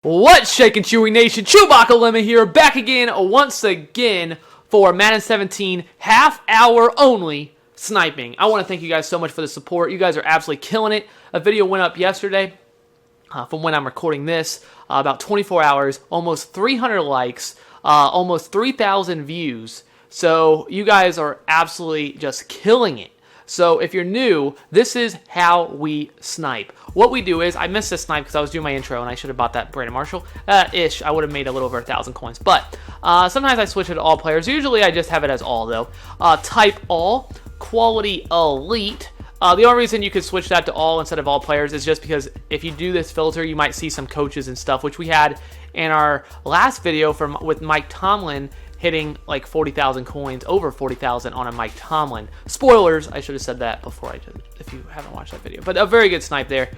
What's shaking, Chewy Nation? ChewbaccaLemma here, back again, once again, for Madden 17 half-hour only sniping. I want to thank you guys so much for the support. You guys are absolutely killing it. A video went up yesterday, from when I'm recording this, about 24 hours, almost 300 likes, almost 3,000 views. So you guys are absolutely just killing it. So if you're new, this is how we snipe. What we do is, I missed this snipe because I was doing my intro and I should have bought that Brandon Marshall. Ish, I would have made a little over 1,000 coins. But sometimes I switch it to all players. Usually I just have it as all though. Type all, quality elite. The only reason you could switch that to all instead of all players is just because if you do this filter, you might see some coaches and stuff, which we had in our last video with Mike Tomlin, hitting like 40,000 coins, over 40,000 on a Mike Tomlin. Spoilers, I should have said that before I did, if you haven't watched that video. But a very good snipe there.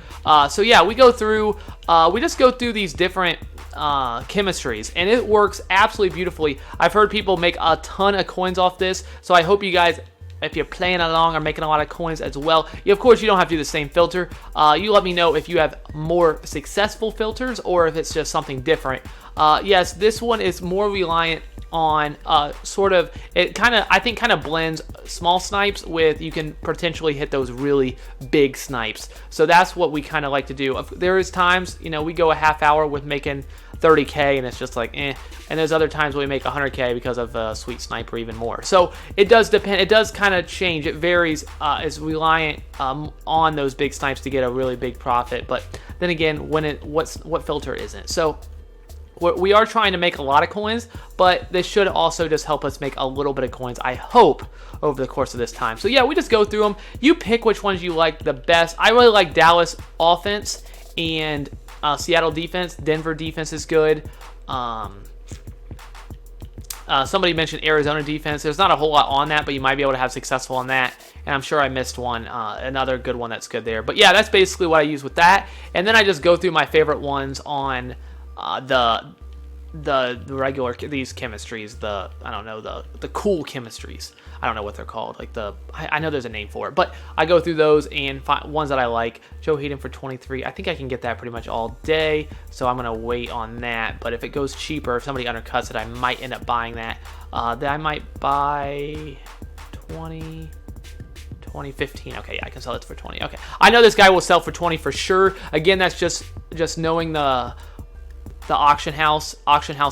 So yeah, we just go through these different chemistries, and it works absolutely beautifully. I've heard people make a ton of coins off this, so I hope you guys, if you're playing along, are making a lot of coins as well. Of course, you don't have to do the same filter. You let me know if you have more successful filters or if it's just something different. Yes, this one is more reliant on I think kind of blends small snipes with, you can potentially hit those really big snipes. So that's what we kind of like to do. There is times, we go a half hour with making 30k and it's just like eh, and there's other times when we make 100k because of sweet sniper even more. So it does depend, it does kind of change, it varies. It's reliant on those big snipes to get a really big profit, but then again, what filter isn't? So we are trying to make a lot of coins, but this should also just help us make a little bit of coins, I hope, over the course of this time. So yeah, we just go through them. You pick which ones you like the best. I really like Dallas offense and Seattle defense. Denver defense is good. Somebody mentioned Arizona defense. There's not a whole lot on that, but you might be able to have successful on that. And I'm sure I missed one, another good one that's good there. But yeah, that's basically what I use with that. And then I just go through my favorite ones on the regular, these chemistries, the cool chemistries. I don't know what they're called. Like I know there's a name for it, but I go through those and find ones that I like. Joe Hayden for 23. I think I can get that pretty much all day, so I'm gonna wait on that. But if it goes cheaper, if somebody undercuts it, I might end up buying that. Then I might buy 2015. Okay, yeah, I can sell it for 20. Okay, I know this guy will sell for 20 for sure. Again, that's just knowing the auction house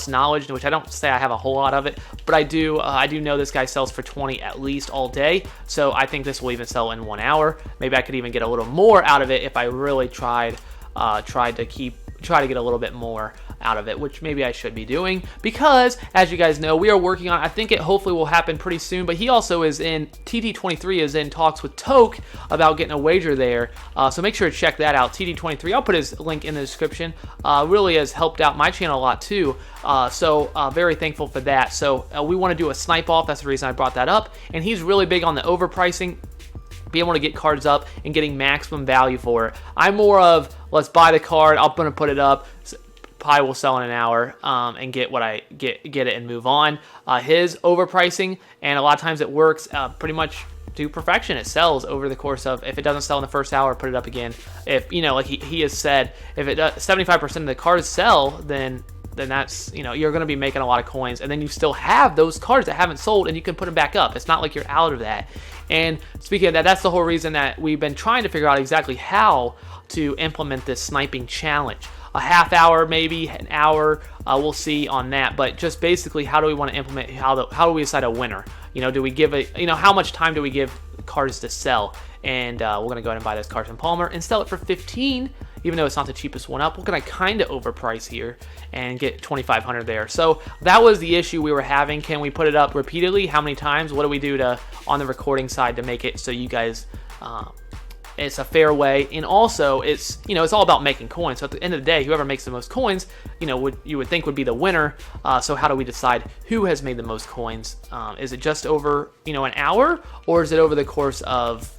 knowledge, which I don't say I have a whole lot of it, but I do know this guy sells for 20 at least all day. So I think this will even sell in 1 hour. Maybe I could even get a little more out of it if I really tried to get a little bit more out of it, which maybe I should be doing, because as you guys know, we are working on, I think it hopefully will happen pretty soon, but he also is in, TT23 is in talks with Toke about getting a wager there, so make sure to check that out. TT23, I'll put his link in the description, really has helped out my channel a lot too, so very thankful for that. So we want to do a snipe off, that's the reason I brought that up, and he's really big on the overpricing, being able to get cards up and getting maximum value for it. I'm more of, let's buy the card, I'm going to put it up, probably will sell in an hour, and get what I get it and move on. His overpricing, and a lot of times it works pretty much to perfection. It sells over the course of, if it doesn't sell in the first hour, put it up again. If like he has said, if it does, 75% of the cards sell, then that's, you're going to be making a lot of coins, and then you still have those cards that haven't sold, and you can put them back up. It's not like you're out of that. And speaking of that, that's the whole reason that we've been trying to figure out exactly how to implement this sniping challenge. A half hour, maybe an hour, we'll see on that. But just basically, how do we want to implement? How do we decide a winner? Do we give it? How much time do we give cards to sell? And we're gonna go ahead and buy this Carson Palmer and sell it for 15, even though it's not the cheapest one up. We're gonna kind of overprice here and get 2,500 there. So that was the issue we were having. Can we put it up repeatedly? How many times? What do we do on the recording side to make it so you guys? It's a fair way, and also it's it's all about making coins. So at the end of the day, whoever makes the most coins, you would think would be the winner. So how do we decide who has made the most coins? Is it just over an hour, or is it over the course of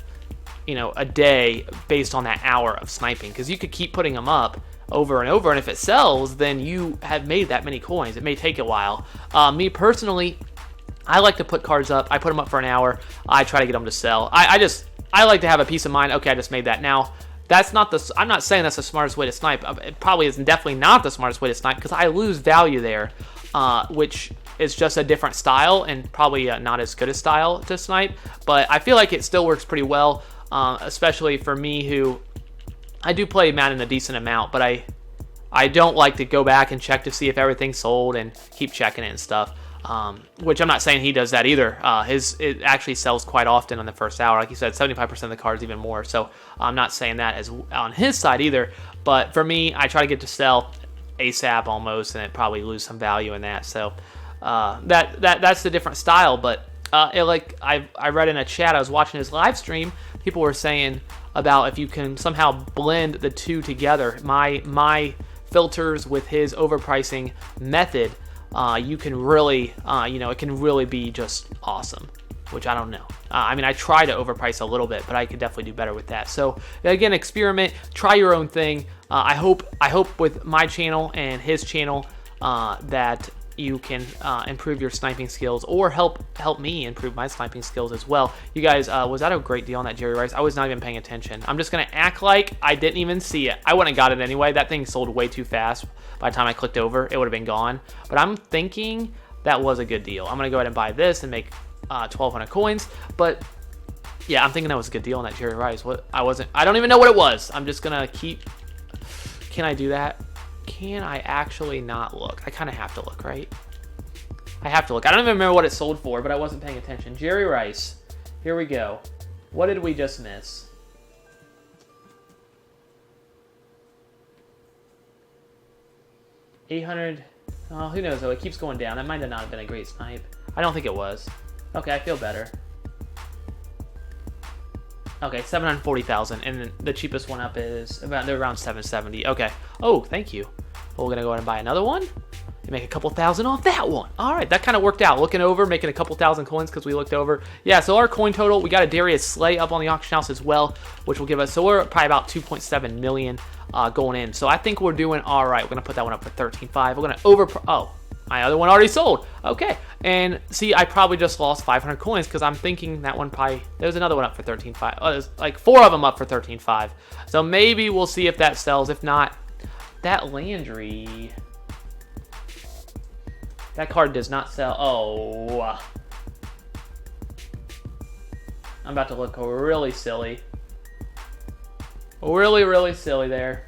a day based on that hour of sniping? Because you could keep putting them up over and over, and if it sells, then you have made that many coins. It may take a while. Me personally, I like to put cards up. I put them up for an hour. I try to get them to sell. I like to have a peace of mind. Okay, I just made that. Now, That's not the. I'm not saying that's the smartest way to snipe. It probably is definitely not the smartest way to snipe because I lose value there, which is just a different style and probably not as good a style to snipe. But I feel like it still works pretty well, especially for me who I do play Madden a decent amount, but I don't like to go back and check to see if everything's sold and keep checking it and stuff. Which I'm not saying he does that either. It actually sells quite often on the first hour. Like you said, 75% of the cards, even more. So I'm not saying that as on his side either. But for me, I try to get to sell ASAP almost, and it probably lose some value in that. So that's the different style. But like I read in a chat, I was watching his live stream. People were saying about if you can somehow blend the two together, my filters with his overpricing method. You can really, it can really be just awesome, which I don't know. I mean, I try to overprice a little bit, but I could definitely do better with that. So again, experiment, try your own thing. I hope with my channel and his channel that you can improve your sniping skills or help me improve my sniping skills as well. You guys, was that a great deal on that Jerry Rice? I was not even paying attention. I'm just going to act like I didn't even see it. I wouldn't have got it anyway. That thing sold way too fast. By the time I clicked over, it would have been gone. But I'm thinking that was a good deal. I'm going to go ahead and buy this and make 1,200 coins. But yeah, I'm thinking that was a good deal on that Jerry Rice. I don't even know what it was. I'm just going to keep... Can I do that? Can I actually not look? I kind of have to look, right? I have to look. I don't even remember what it sold for, but I wasn't paying attention. Jerry Rice. Here we go. What did we just miss? 800. Oh, who knows, though. It keeps going down. That might have not been a great snipe. I don't think it was. Okay, I feel better. Okay, 740,000, and the cheapest one up is around 770. Okay. Oh, thank you. Well, we're gonna go ahead and buy another one and make a couple thousand off that one. All right, that kind of worked out. Looking over, making a couple thousand coins because we looked over. Yeah, so our coin total, we got a Darius Slay up on the auction house as well, which will give us. So we're probably about 2.7 million going in. So I think we're doing all right. We're gonna put that one up for 13.5. We're gonna Oh. My other one already sold. Okay. And see, I probably just lost 500 coins because I'm thinking that one probably... There's another one up for 13.5. Oh, there's like 4 of them up for 13.5. So maybe we'll see if that sells. If not, that Landry... That card does not sell. Oh. I'm about to look really silly. Really, really silly there.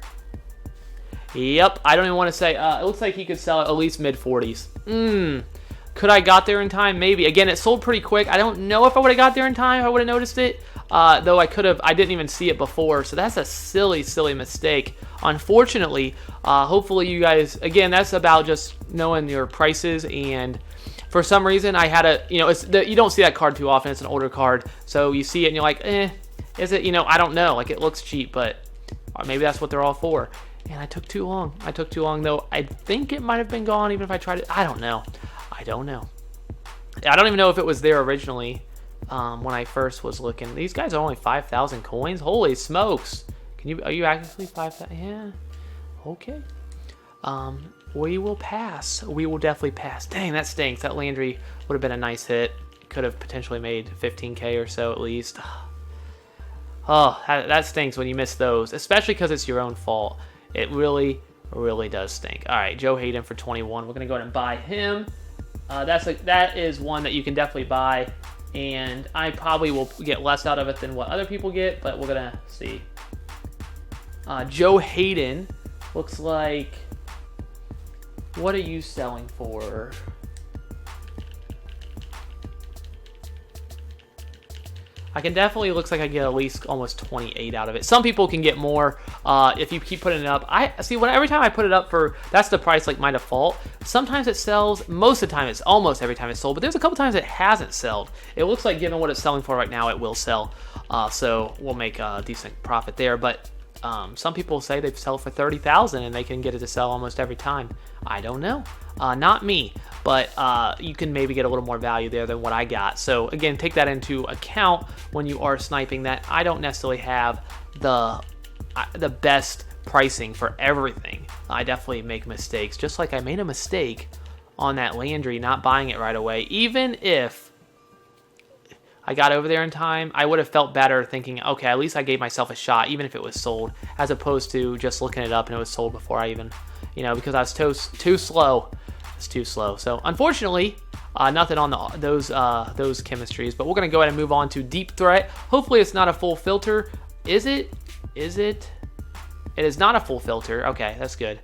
Yep, I don't even want to say, it looks like he could sell at least mid-40s. Could I got there in time? Maybe. Again, it sold pretty quick. I don't know if I would have got there in time, if I would have noticed it. Though I could have, I didn't even see it before, so that's a silly, silly mistake. Unfortunately, hopefully you guys, again, that's about just knowing your prices, and for some reason I had a, you don't see that card too often. It's an older card, so you see it and you're like, is it, I don't know. Like, it looks cheap, but maybe that's what they're all for. And I took too long. I took too long, though. I think it might have been gone even if I tried it. I don't know. I don't know. I don't even know if it was there originally when I first was looking. These guys are only 5,000 coins. Holy smokes. Are you actually 5,000? Yeah. Okay. We will pass. We will definitely pass. Dang, that stinks. That Landry would have been a nice hit. Could have potentially made 15K or so at least. Oh, that stinks when you miss those, especially because it's your own fault. It really, really does stink. All right, Joe Hayden for 21. We're going to go ahead and buy him. That is one that you can definitely buy, and I probably will get less out of it than what other people get, but we're going to see. Joe Hayden looks like... What are you selling for? I can definitely, looks like I get at least almost 28 out of it. Some people can get more if you keep putting it up. I see, every time I put it up for, that's the price, like my default. Sometimes it sells. Most of the time, it's almost every time it's sold. But there's a couple times it hasn't sold. It looks like, given what it's selling for right now, it will sell. So we'll make a decent profit there. But some people say they sell for 30,000 and they can get it to sell almost every time. I don't know. Not me, but you can maybe get a little more value there than what I got. So again, take that into account when you are sniping, that I don't necessarily have the best pricing for everything. I definitely make mistakes, just like I made a mistake on that Landry not buying it right away. Even if, I got over there in time, I would have felt better thinking, okay, at least I gave myself a shot, even if it was sold, as opposed to just looking it up and it was sold before I even, because I was too slow. It's too slow. So unfortunately, nothing on those chemistries. But we're gonna go ahead and move on to Deep Threat. Hopefully, it's not a full filter. Is it? Is it? It is not a full filter. Okay, that's good.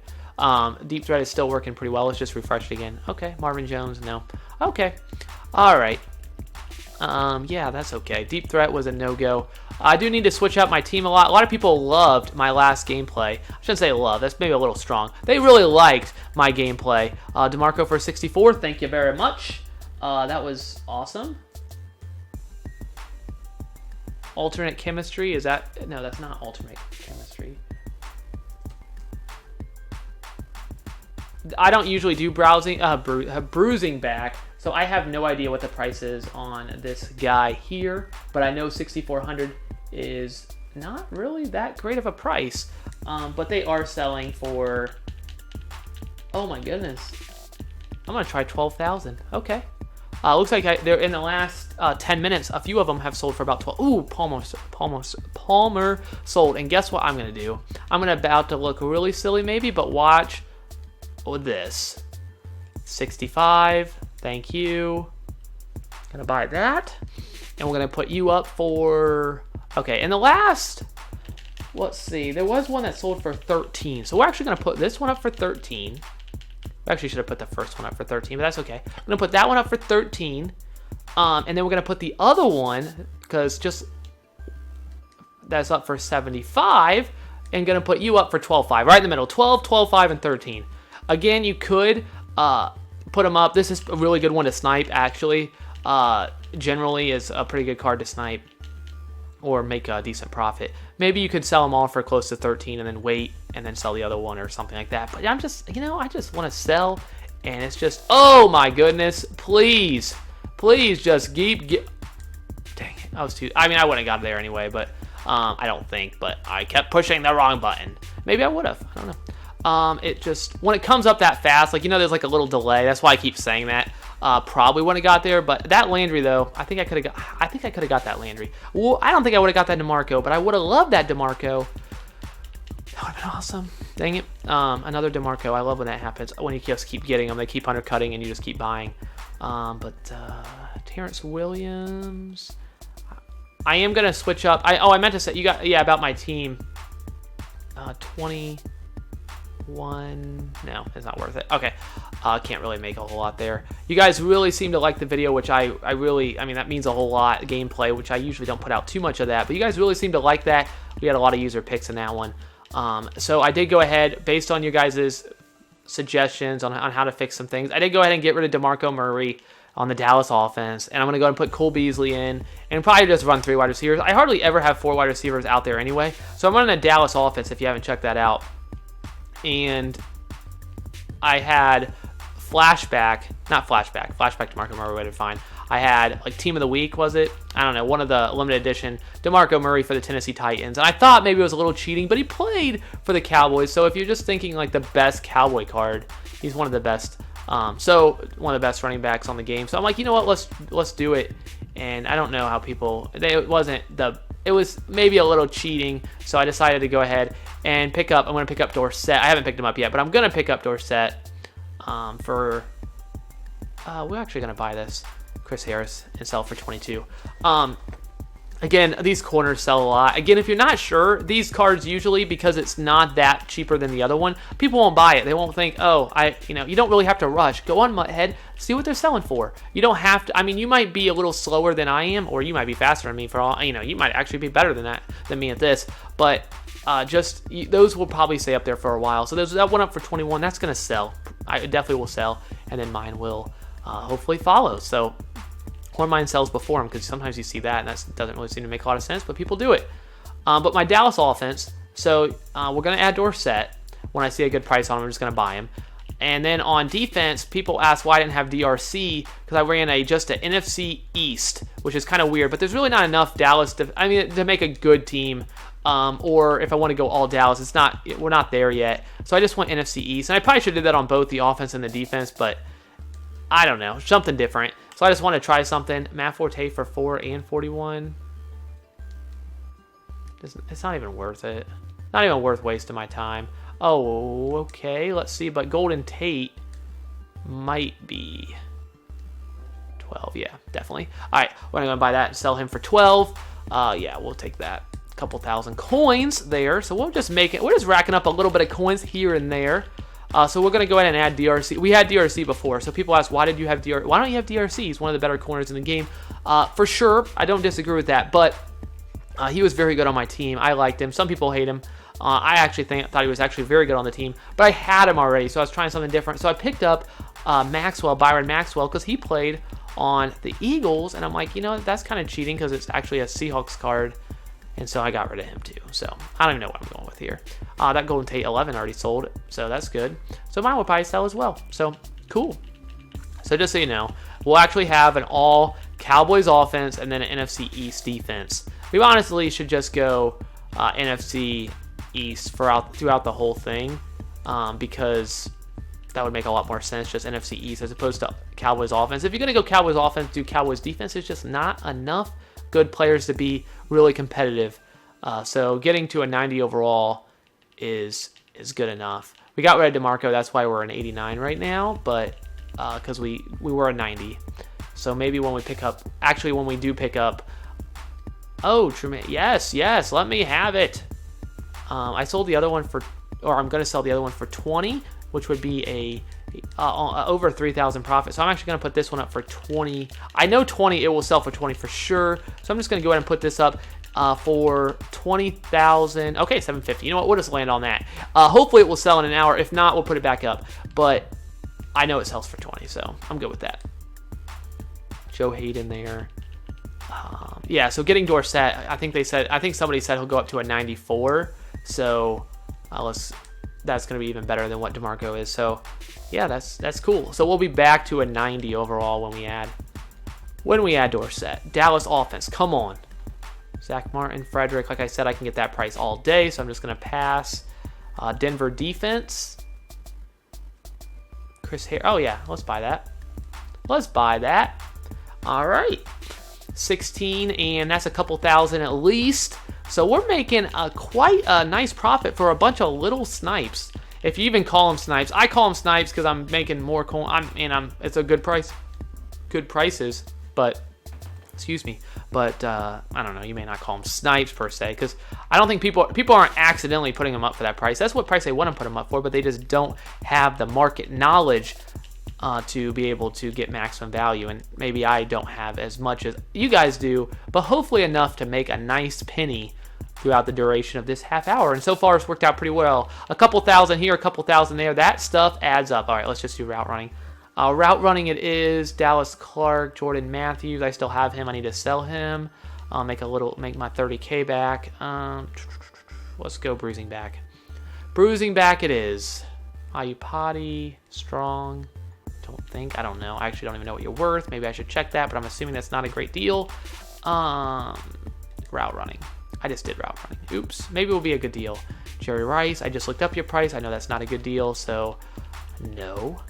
Deep Threat is still working pretty well. Let's just refresh it again. Okay, Marvin Jones, no. Okay, all right. Yeah, that's okay. Deep Threat was a no-go. I do need to switch out my team a lot. A lot of people loved my last gameplay. I shouldn't say love. That's maybe a little strong. They really liked my gameplay. DeMarco for 64. Thank you very much. That was awesome. Alternate chemistry. Is that... No, that's not alternate chemistry. I don't usually do bruising back, so I have no idea what the price is on this guy here, but I know 6,400 is not really that great of a price, but they are selling for, oh my goodness, I'm gonna try 12,000. Okay. Looks like they're in the last 10 minutes, a few of them have sold for about 12. Ooh, Palmer sold, and guess what I'm gonna do? I'm about to look really silly maybe, but watch this. 65, thank you. Gonna buy that, and we're gonna put you up for, okay, in the last, let's see, there was one that sold for 13, so we're actually gonna put this one up for 13. We actually should have put the first one up for 13, but that's okay. I'm gonna put that one up for 13, and then we're gonna put the other one, because just that's up for 75, and gonna put you up for 12.5, right in the middle. 12, 12.5, and 13. Again, you could put them up. This is a really good one to snipe, actually. Generally is a pretty good card to snipe or make a decent profit. Maybe you could sell them all for close to 13 and then wait and then sell the other one or something like that. But I'm just, I just want to sell, and it's just, oh my goodness, please just dang it, I was too, I wouldn't have got there anyway, but I don't think, but I kept pushing the wrong button. Maybe I would have, I don't know. It just, when it comes up that fast, like, there's like a little delay. That's why I keep saying that. Probably wouldn't have got there, but that Landry though, I think I could have got that Landry. Well, I don't think I would have got that DeMarco, but I would have loved that DeMarco. That would have been awesome. Dang it. Another DeMarco. I love when that happens. When you just keep getting them, they keep undercutting and you just keep buying. But Terrence Williams. I am gonna switch up. I meant to say about my team. 21. No, it's not worth it. Okay. Can't really make a whole lot there. You guys really seem to like the video, which I really, that means a whole lot. Gameplay, which I usually don't put out too much of that, but you guys really seem to like that. We had a lot of user picks in that one. So I did go ahead, based on you guys' suggestions on how to fix some things, I did go ahead and get rid of DeMarco Murray on the Dallas offense, and I'm going to go ahead and put Cole Beasley in, and probably just run 3 wide receivers. I hardly ever have 4 wide receivers out there anyway, so I'm running a Dallas offense if you haven't checked that out. And I had flashback DeMarco Murray would have been fine. I had like team of the week, was it? I don't know, one of the limited edition DeMarco Murray for the Tennessee Titans, and I thought maybe it was a little cheating, but he played for the Cowboys. So if you're just thinking like the best Cowboy card, he's one of the best. So one of the best running backs on the game. So I'm like, you know what? Let's do it. And I don't know how people. It was maybe a little cheating. So I decided to go ahead and pick up. I'm going to pick up Dorsett. I haven't picked him up yet, but I'm going to pick up Dorsett for. We're actually going to buy this Chris Harris and sell for 22. Again, these corners sell a lot. Again, if you're not sure, these cards usually, because it's not that cheaper than the other one, people won't buy it. They won't think, oh, you don't really have to rush. Go on ahead, see what they're selling for. You don't have to. You might be a little slower than I am, or you might be faster than me. For all, you might actually be better than me at this. But those will probably stay up there for a while. So there's that one up for 21. That's gonna sell. I definitely will sell, and then mine will hopefully follow. So. Or mine sells before him, because sometimes you see that, and that doesn't really seem to make a lot of sense, but people do it. But my Dallas offense, so we're going to add Dorsett. When I see a good price on him, I'm just going to buy him. And then on defense, people ask why I didn't have DRC, because I ran just an NFC East, which is kind of weird, but there's really not enough Dallas to make a good team. Or if I want to go all Dallas, we're not there yet. So I just went NFC East, and I probably should have did that on both the offense and the defense, but I don't know, something different. So I just want to try something. Matt Forte for 4 and 41. It's not even worth it. Not even worth wasting my time. Oh, okay. Let's see. But Golden Tate might be 12. Yeah, definitely. All right, we're going to buy that and sell him for 12. Yeah, we'll take that. A couple thousand coins there. So we'll just make it. We're just racking up a little bit of coins here and there. So we're going to go ahead and add DRC. We had DRC before, so people ask, why don't you have DRC? He's one of the better corners in the game. For sure, I don't disagree with that, but he was very good on my team. I liked him. Some people hate him. I actually thought he was actually very good on the team, but I had him already, so I was trying something different. So I picked up Byron Maxwell, because he played on the Eagles, and I'm like, you know, that's kind of cheating because it's actually a Seahawks card, and so I got rid of him too. So I don't even know what I'm going with here. That Golden Tate 11 already sold, so that's good. So mine will probably sell as well. So cool. So just so you know, we'll actually have an all Cowboys offense and then an NFC East defense. We honestly should just go NFC East throughout the whole thing, because that would make a lot more sense, just NFC East as opposed to Cowboys offense. If you're going to go Cowboys offense, do Cowboys defense, it's just not enough good players to be really competitive. So getting to a 90 overall is good enough. We got rid of DeMarco, that's why we're an 89 right now, but because we were a 90. So maybe when we pick up, actually when we do pick up, oh, Tremaine, yes, let me have it. I sold the other one for, or I'm going to sell the other one for 20, which would be a over 3,000 profit. So I'm actually going to put this one up for 20. I know 20, it will sell for 20 for sure. So I'm just going to go ahead and put this up for 20,000. Okay, 750. You know what? We'll just land on that. Hopefully it will sell in an hour. If not, we'll put it back up. But I know it sells for 20, so I'm good with that. Joe Hayden there. Yeah, so getting Dorsett, I think somebody said he'll go up to a 94. So that's going to be even better than what DeMarco is. So yeah, that's cool. So we'll be back to a 90 overall when we add Dorsett. Dallas offense, come on. Zach Martin, Frederick, like I said, I can get that price all day, so I'm just going to pass. Denver defense. Chris Hare. Oh yeah, let's buy that. All right. 16, and that's a couple thousand at least. So we're making quite a nice profit for a bunch of little snipes. If you even call them snipes. I call them snipes because I'm making more coin. It's a good price. Good prices, but excuse me. But I don't know. You may not call them snipes per se, because I don't think people aren't accidentally putting them up for that price. That's what price they want to put them up for, but they just don't have the market knowledge to be able to get maximum value. And maybe I don't have as much as you guys do, but hopefully enough to make a nice penny throughout the duration of this half hour. And so far it's worked out pretty well. A couple thousand here, a couple thousand there. That stuff adds up. All right, let's just do route running. Route running it is Dallas Clark, Jordan Matthews. I still have him. I need to sell him. I'll make my 30K back. Let's go bruising back. Bruising back it is. Ayupati, Strong. I don't know. I actually don't even know what you're worth. Maybe I should check that, but I'm assuming that's not a great deal. Route running. I just did route running. Oops. Maybe it will be a good deal. Jerry Rice. I just looked up your price. I know that's not a good deal, so no.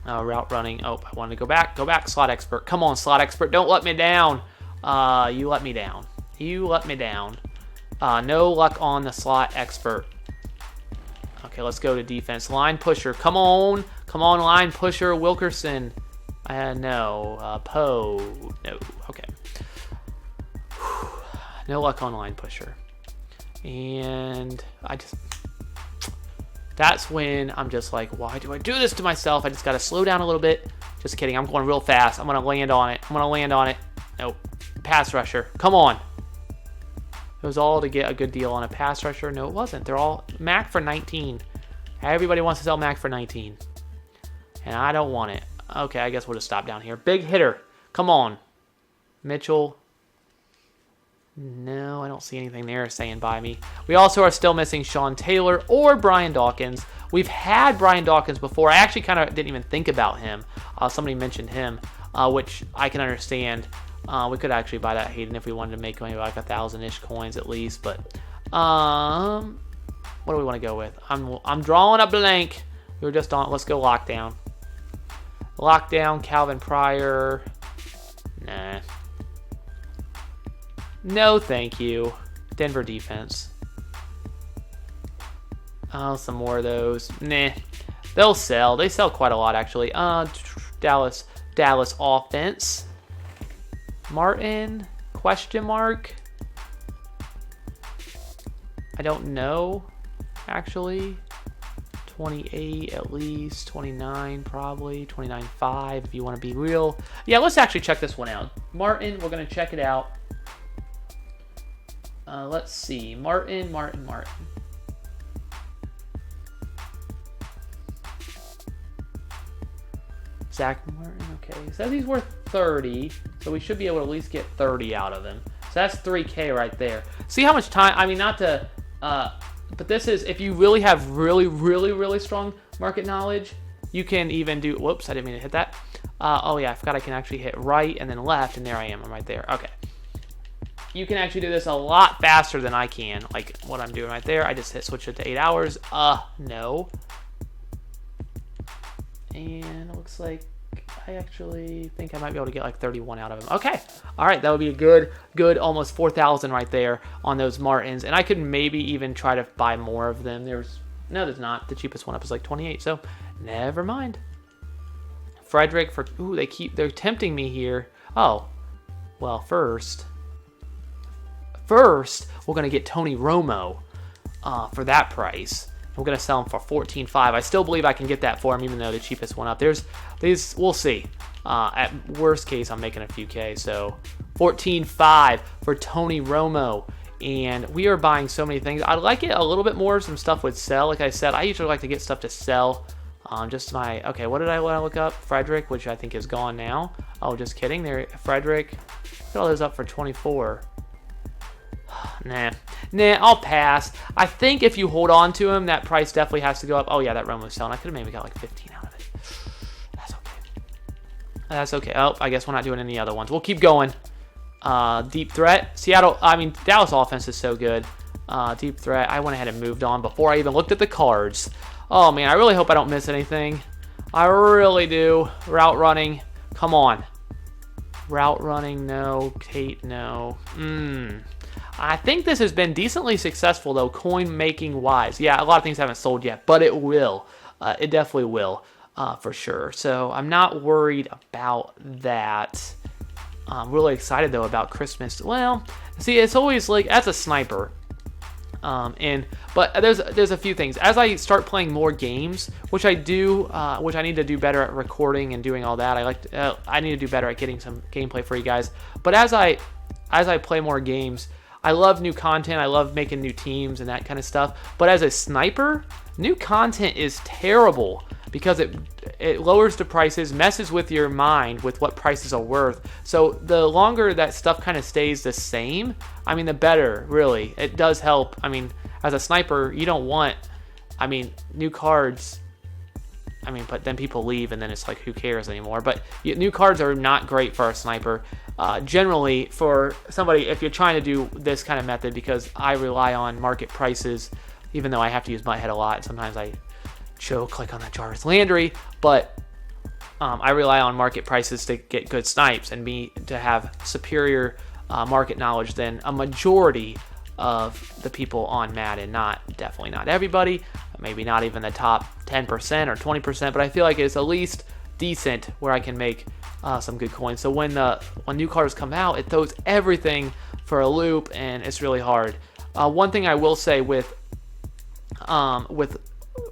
Route running. Oh, I wanted to go back. Go back, slot expert. Come on, slot expert. Don't let me down. You let me down. No luck on the slot expert. Okay, let's go to defense. Line pusher. Come on, line pusher. Wilkerson. No. Poe. No. Okay. No luck on line pusher. And that's when I'm just like, why do I do this to myself? I just got to slow down a little bit. Just kidding. I'm going real fast. I'm going to land on it. Nope. Pass rusher. Come on. It was all to get a good deal on a pass rusher. No, it wasn't. They're all Mac for 19. Everybody wants to sell Mac for 19. And I don't want it. Okay, I guess we'll just stop down here. Big hitter. Come on. Mitchell. No, I don't see anything there saying buy me. We also are still missing Sean Taylor or Brian Dawkins. We've had Brian Dawkins before. I actually kind of didn't even think about him. Somebody mentioned him, which I can understand. We could actually buy that Hayden if we wanted to make maybe like 1,000-ish coins at least. But what do we want to go with? I'm drawing a blank. We were just on. Let's go lockdown. Lockdown, Calvin Pryor. Nah. No, thank you. Denver defense. Oh, some more of those. Nah. They'll sell. They sell quite a lot, actually. Dallas offense. Martin? Question mark? I don't know, actually. 28 at least. 29 probably. 29.5 if you want to be real. Yeah, let's actually check this one out. Martin, we're going to check it out. Let's see. Martin. Zach Martin, okay. It says he's worth 30, so we should be able to at least get 30 out of him. So that's 3K right there. See how much time, I mean, not to, but this is, if you really have really strong market knowledge, you can even do, whoops, I didn't mean to hit that. Oh yeah, I forgot I can actually hit right and then left, and there I am, I'm right there, okay. You can actually do this a lot faster than I can, like what I'm doing right there. I just switch it to 8 hours, no. And it looks like I actually think I might be able to get like 31 out of him. Okay. All right. That would be a good almost 4,000 right there on those Martins. And I could maybe even try to buy more of them. No, there's not. The cheapest one up is like 28. So never mind. Frederick for, ooh, they're tempting me here. Oh, well, first, we're going to get Tony Romo for that price. We're going to sell him for 14.5. I still believe I can get that for him, even though the cheapest one up. There's these, we'll see. At worst case, I'm making a few K. So 14.5 for Tony Romo. And we are buying so many things. I'd like it a little bit more. Some stuff would sell. Like I said, I usually like to get stuff to sell. Okay, what did I want to look up? Frederick, which I think is gone now. Oh, just kidding. There, Frederick. Look at all those up for 24. Nah, I'll pass. I think if you hold on to him, that price definitely has to go up. Oh, yeah, that Romo's selling. I could have maybe got like 15 out of it. That's okay. Oh, I guess we're not doing any other ones. We'll keep going. Deep threat. Dallas offense is so good. Deep threat. I went ahead and moved on before I even looked at the cards. Oh, man, I really hope I don't miss anything. I really do. Route running. Come on. Route running, no. Kate, no. I think this has been decently successful, though, coin-making wise. Yeah, a lot of things haven't sold yet, but it will. It definitely will, for sure. So I'm not worried about that. I'm really excited, though, about Christmas. Well, see, it's always like, as a sniper, but there's a few things. As I start playing more games, which I do, which I need to do better at recording and doing all that. I need to do better at getting some gameplay for you guys. But as I play more games, I love new content. I love making new teams and that kind of stuff. But as a sniper, new content is terrible because it lowers the prices, messes with your mind with what prices are worth. So the longer that stuff kind of stays the same, I mean, the better, really. It does help. I mean, as a sniper, you don't want, new cards. But then people leave and then it's like, who cares anymore? But new cards are not great for a sniper. Generally, for somebody, if you're trying to do this kind of method, because I rely on market prices, even though I have to use my head a lot. Sometimes I click on that Jarvis Landry, but I rely on market prices to get good snipes and to have superior market knowledge than a majority of the people on Madden. Definitely not everybody, maybe not even the top 10% or 20%, but I feel like it's at least decent where I can make some good coins. So when new cards come out, it throws everything for a loop, and it's really hard. One thing I will say with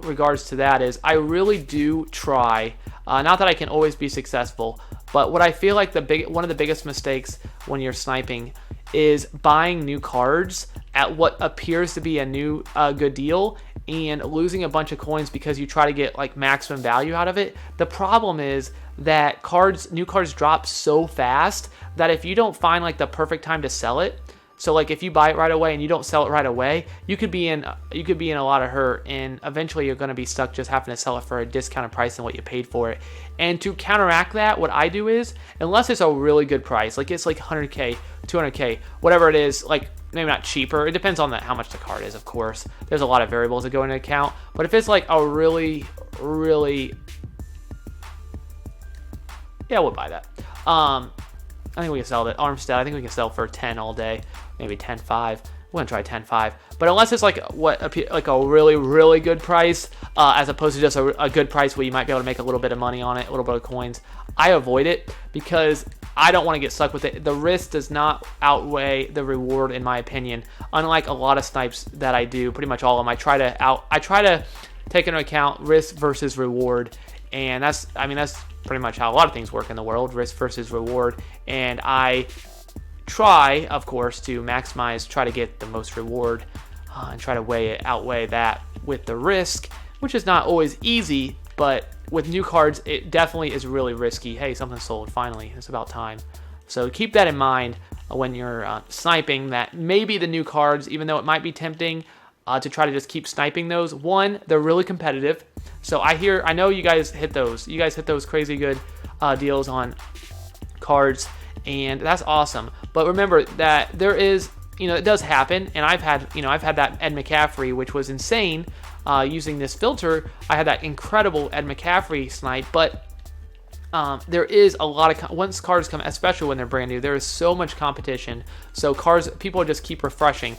regards to that is I really do try. Not that I can always be successful, but what I feel like one of the biggest mistakes when you're sniping is buying new cards at what appears to be a good deal and losing a bunch of coins because you try to get like maximum value out of it. The problem is that new cards drop so fast that if you don't find like the perfect time to sell it, so like if you buy it right away and you don't sell it right away, you could be in a lot of hurt, and eventually you're going to be stuck just having to sell it for a discounted price than what you paid for it. And to counteract that, what I do is, unless it's a really good price, like it's like 100K, 200K, whatever it is, like maybe not cheaper. It depends on how much the card is, of course. There's a lot of variables that go into account. But if it's like a really, really Yeah, we'll buy that. I think we can sell that Armstead. I think we can sell for 10 all day, maybe 10.5. We're gonna try 10.5, but unless it's like like a really, really good price, as opposed to just a good price where you might be able to make a little bit of money on it, a little bit of coins, I avoid it because I don't want to get stuck with it. The risk does not outweigh the reward, in my opinion. Unlike a lot of snipes that I do, pretty much all of them, I try to take into account risk versus reward, and that's pretty much how a lot of things work in the world, risk versus reward, and I try, of course, to maximize, try to get the most reward, and try to outweigh that with the risk, which is not always easy, but with new cards, it definitely is really risky. Hey, something sold, finally, it's about time. So keep that in mind when you're sniping, that maybe the new cards, even though it might be tempting to try to just keep sniping those, one, they're really competitive. So I know you guys hit those. You guys hit those crazy good deals on cards, and that's awesome. But remember that there is, it does happen, and I've had that Ed McCaffrey, which was insane, using this filter. I had that incredible Ed McCaffrey snipe, but there is a lot of, once cards come, especially when they're brand new, there is so much competition. So people just keep refreshing,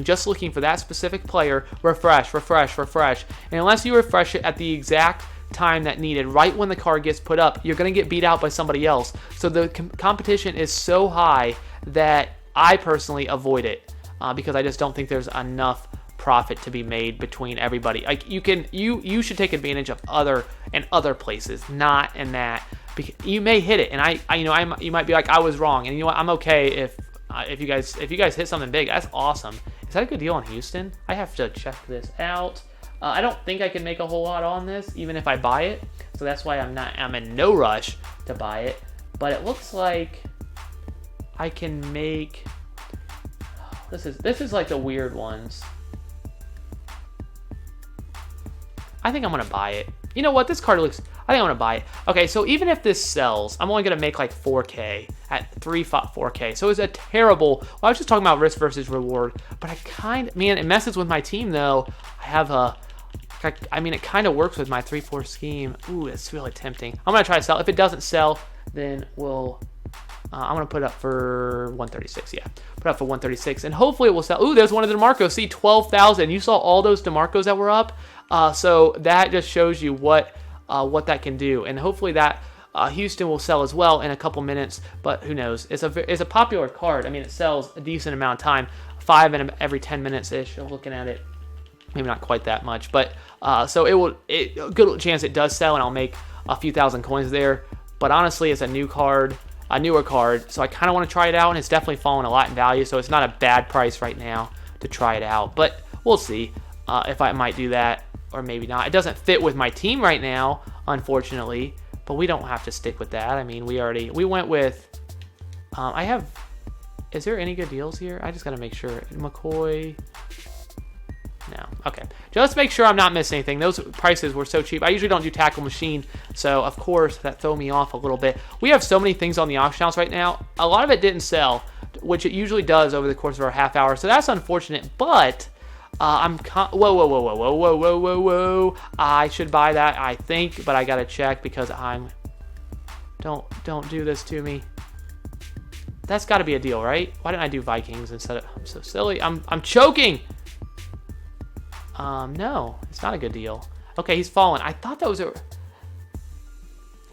just looking for that specific player, refresh. And unless you refresh it at the exact time that needed, right when the card gets put up, you're going to get beat out by somebody else. So the competition is so high that I personally avoid it because I just don't think there's enough profit to be made between everybody. Like you should take advantage of other places, not in that, because you may hit it, and you might be like, I was wrong, and you know what, I'm okay if you guys hit something big. That's awesome. Is that a good deal on Houston? I have to check this out. I don't think I can make a whole lot on this, even if I buy it. So that's why I'm in no rush to buy it. But it looks like I can make. This is like the weird ones. I think I'm gonna buy it. You know what? This card looks. I think I'm gonna buy it. Okay, so even if this sells, I'm only gonna make like 4K at 4K. So it's a terrible. Well, I was just talking about risk versus reward, but it messes with my team though. It kind of works with my 3-4 scheme. Ooh, it's really tempting. I'm going to try to sell. If it doesn't sell, then I'm going to put it up for 136. Yeah, put it up for 136, and hopefully it will sell. Ooh, there's one of the DeMarcos. See, 12,000. You saw all those DeMarcos that were up. So that just shows you what that can do, and hopefully that Houston will sell as well in a couple minutes. But who knows? It's a popular card. I mean, it sells a decent amount of time, 5 in every 10 minutes ish. Looking at it. Maybe not quite that much, but so a good chance it does sell, and I'll make a few thousand coins there. But honestly, it's a newer card, so I kind of want to try it out, and it's definitely fallen a lot in value, so it's not a bad price right now to try it out. But we'll see if I might do that or maybe not. It doesn't fit with my team right now, unfortunately, but we don't have to stick with that. I mean, we went with. Is there any good deals here? I just got to make sure. McCoy. No. Okay. Just make sure I'm not missing anything. Those prices were so cheap. I usually don't do tackle machine, so of course that threw me off a little bit. We have so many things on the auction house right now. A lot of it didn't sell, which it usually does over the course of our half hour. So that's unfortunate. But whoa. I should buy that, I think, but I gotta check because don't do this to me. That's got to be a deal, right? Why didn't I do Vikings instead of? I'm so silly. I'm choking. No, it's not a good deal. Okay, he's fallen. I thought that was I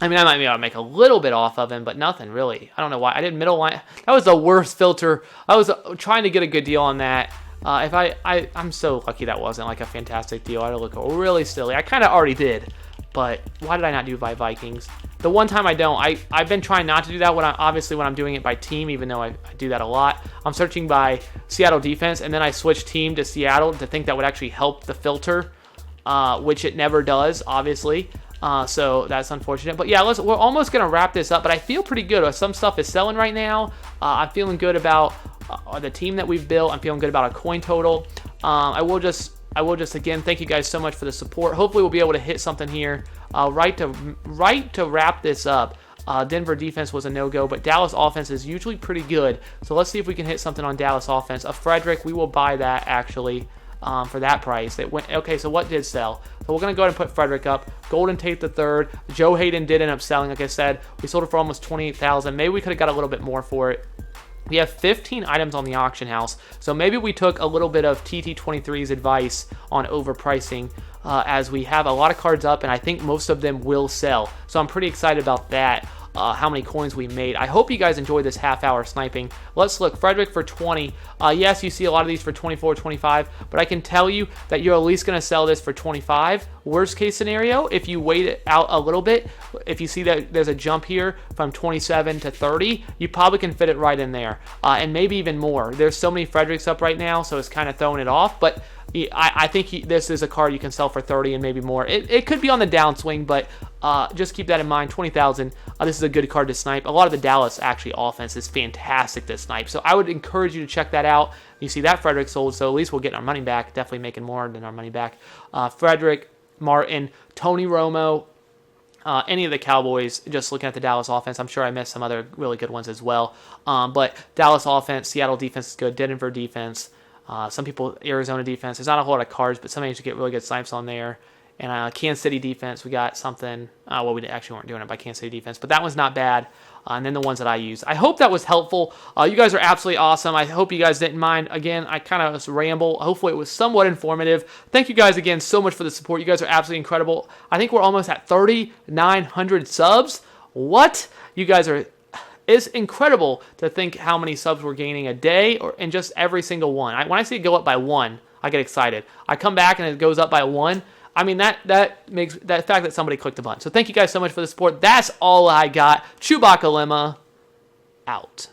mean, I might be able to make a little bit off of him, but nothing really. I don't know why. I did middle line. That was the worst filter. I was trying to get a good deal on that. I'm so lucky that wasn't like a fantastic deal. I'd look really silly. I kind of already did, but why did I not do by Vikings? The one time I don't. I've been trying not to do that when I'm doing it by team, even though I do that a lot. I'm searching by Seattle defense, and then I switch team to Seattle to think that would actually help the filter, which it never does, obviously. So that's unfortunate. But yeah, we're almost going to wrap this up, but I feel pretty good. Some stuff is selling right now. I'm feeling good about the team that we've built. I'm feeling good about our coin total. I will just again thank you guys so much for the support. Hopefully we'll be able to hit something here right to wrap this up. Denver defense was a no-go, but Dallas offense is usually pretty good. So let's see if we can hit something on Dallas offense. A Frederick, we will buy that actually. for that price. It went okay. So what did sell? So we're gonna go ahead and put Frederick up. Golden Tate the third. Joe Hayden did end up selling. Like I said, we sold it for almost 28,000. Maybe we could have got a little bit more for it. We have 15 items on the auction house, so maybe we took a little bit of TT23's advice on overpricing, as we have a lot of cards up, and I think most of them will sell. So I'm pretty excited about that. How many coins we made. I hope you guys enjoyed this half-hour sniping. Let's look. Frederick for 20. Yes, you see a lot of these for 24, 25, but I can tell you that you're at least going to sell this for 25. Worst case scenario, if you wait it out a little bit, if you see that there's a jump here from 27 to 30, you probably can fit it right in there, and maybe even more. There's so many Fredericks up right now, so it's kind of throwing it off, but I think this is a card you can sell for 30 and maybe more. It could be on the downswing, but just keep that in mind. 20,000. This is a good card to snipe. A lot of the Dallas actually offense is fantastic to snipe, so I would encourage you to check that out. You see that Frederick sold, so at least we'll get our money back. Definitely making more than our money back. Frederick, Martin, Tony Romo, any of the Cowboys. Just looking at the Dallas offense, I'm sure I missed some other really good ones as well. But Dallas offense, Seattle defense is good. Denver defense. Some people, Arizona defense. There's not a whole lot of cards, but sometimes you get really good snipes on there. And Kansas City defense, we got something. Well, we actually weren't doing it by Kansas City defense, but that one's not bad. And then the ones that I use. I hope that was helpful. You guys are absolutely awesome. I hope you guys didn't mind. Again, I kind of just ramble. Hopefully it was somewhat informative. Thank you guys again so much for the support. You guys are absolutely incredible. I think we're almost at 3,900 subs. What? You guys are... It's incredible to think how many subs we're gaining a day, or in just every single one. When I see it go up by one, I get excited. I come back and it goes up by one. I mean, that makes that fact that somebody clicked a button. So thank you guys so much for the support. That's all I got. ChewbaccaLemma out.